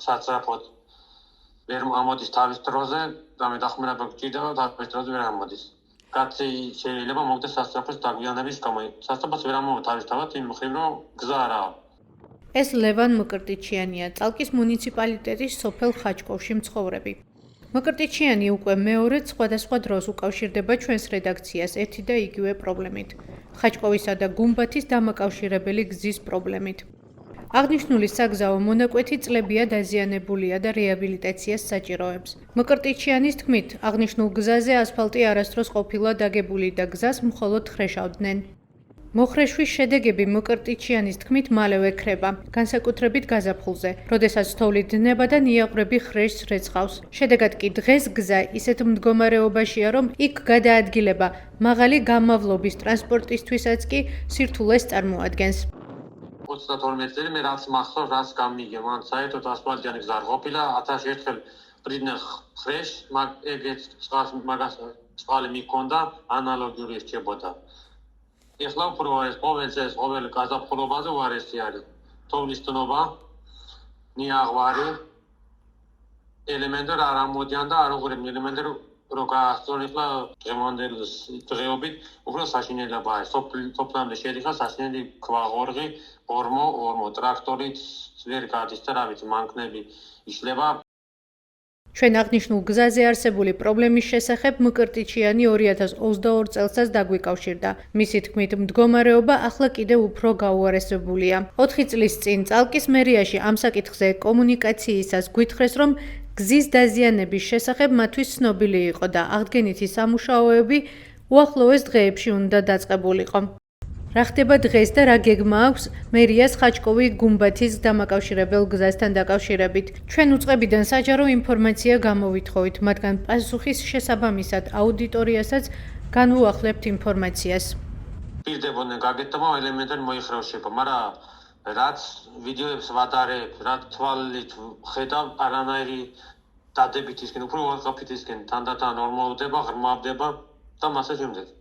საცრაფოდ ვერ ამოდის თავის დროზე და მე დახმარება გჭირდება თავის დროზე ვერ ამოდის. კაცი შეიძლება მოვიდეს სასწრაფოს დაგვიანების გამო. სასწრაფოს ვერ ამოვა თავისთავად იმ მხრივ რომ გზა არაა. ეს ლევან მოკრტიჩიანია, წალკის მუნიციპალიტეტის სოფელ ხაჭკოვში მცხოვრები. მოკრტიჩიანი უკვე მეორედ სხვადასხვა დროს უკავშირდება ჩვენს რედაქციას ერთი და იგივე პრობლემით. ხაჭკოვისა და გუმბათის დამაკავშირებელი გზის პრობლემით. აღნიშნული საგზაო მონაკვეთი წლებია დაზიანებულია და რეაბილიტაციას საჭიროებს. მოკრტიჩიანის თქმით, აღნიშნულ გზაზე ასფალტი არასდროს ყოფილა დაგებული და გზას მხოლოდ ხრეშავდნენ. მოხრეშვის შედეგები მოკრტიჩიანის თქმით მალევე ქრება, განსაკუთრებით გაზაფხულზე, როდესაც თოვლი დნება და ნიაღვრები ხრეშს რეცხავს. შედეგად კი დღეს გზა ისეთ მდგომარეობაშია, რომ იქ გადაადგილება მაღალი გამავლობის ტრანსპორტისთვისაც კი სირთულეს წარმოადგენს. 22 მეტრი მე რაც მახსოვს, რაც გამიგე, მან საერთოდ ასფალტიანი გზა არ ყოფილა, 1000 ერთხელ პრიდნენ ხრეშს, ეგეც მაგას წყალი მიქონდა, ანალოგიური რჩებოდა. ეხლა უფრო ეს ყოველ გაზაფხულობაზე უარესი არის. თოვლის დნობა, ნიაღვარი, ელემენტი არ ამოდიან და არ უღრებენ ელემენტი რო გაასწორებლა დღევანდელ დღეობით უფრო საშინელებაა. სოფლამდე შედიხარ საშინელი ქვაღორღი, ორმო ტრაქტორით ვერ გადის და რა ვიცი მანქნები იშლება. ჩვენ აღნიშნულ გზაზე არსებული პრობლემის შესახებ მოკრტიჩიანი 2022 წელსაც დაგვიკავშირდა. მისი თქმით, მდგომარეობა ახლა კიდევ უფრო გაუარესებულია. 4 წლის წინ წალკის მერიაში ამ საკითხზე კომუნიკაციისას გვითხრეს, რომ გზის დაზიანების შესახებ მათთვის ცნობილი იყო და აღდგენითი სამუშაოები უახლოეს დღეებში უნდა დაწყებულიყო. რა ხდება დღეს და რა გეგმა აქვს მერიას ხაჭკოვი-გუმბათის დამაკავშირებელ გზასთან დაკავშირებით? ჩვენ უწყებიდან საჯარო ინფორმაცია გამოვითხოვით, მათგან პასუხის შესაბამისად აუდიტორიასაც განვუახლებთ ინფორმაციას. პირდებოდნენ გაგეთება ელემენტად მოიხრევშება, მაგრამ რაც ვიდეოებს ვადარებ, რაც თვალით ხედავ, არანაირი დადებითისკენ, უფრო უარყოფითისკენ თანდათან ორმოვდება, ღრმავდება და მასე შემდეგ.